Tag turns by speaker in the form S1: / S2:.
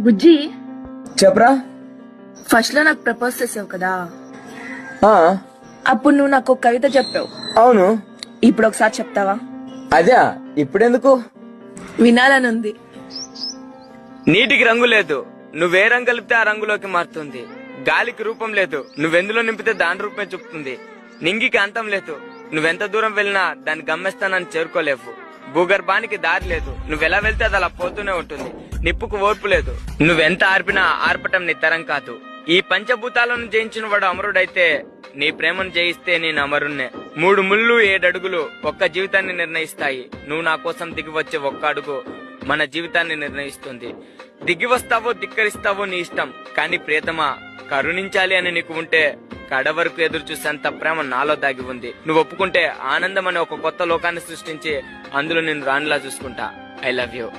S1: బుజ్జి,
S2: చెప్పరా.
S1: ఫస్ట్ లో నాకు ప్రపోజ్ చేసావు కదా,
S2: ఆ,
S1: అప్పుడు నువ్వు నాకు ఒక కవిత చెప్పావు.
S2: అవును.
S1: ఇప్పుడు ఒకసారి చెప్తావా?
S2: అదే ఇప్పుడెందుకు?
S1: వినాలనుంది.
S3: నీటికి రంగు లేదు, నువ్వే రంగు కలిపితే ఆ రంగులోకి మారుతుంది. గాలికి రూపం లేదు, నువ్వెందులో నింపితే దాని రూపమే చూపుతుంది. నింగికి అంతం లేదు, నువ్వెంత దూరం వెళ్ళినా దాని గమ్యస్థానాన్ని చేరుకోలేవు. భూగర్భానికి దారి లేదు, నువ్వెలా వెళ్తే అది అలా పోతూనే ఉంటుంది. నిప్పుకు ఓర్పు లేదు, నువ్వెంత ఆర్పినా ఆర్పటం నీ తరం కాదు. ఈ పంచభూతాలను జయించిన వాడు అమరుడైతే, నీ ప్రేమను జయిస్తే నేను అమరుణ్ణే. 3 ముళ్ళు 7 అడుగులు ఒక్క జీవితాన్ని నిర్ణయిస్తాయి. నువ్వు నా కోసం దిగి వచ్చే ఒక్క అడుగు మన జీవితాన్ని నిర్ణయిస్తుంది. దిగి వస్తావో ధిక్కరిస్తావో నీ ఇష్టం, కానీ ప్రియతమా, కరుణించాలి అని నీకు ఉంటే కడ వరకు ఎదురు చూసేంత ప్రేమ నాలో దాగి ఉంది. నువ్వు ఒప్పుకుంటే ఆనందం అనే ఒక కొత్త లోకాన్ని సృష్టించి అందులో నేను రాణిలా చూసుకుంటా. I love you.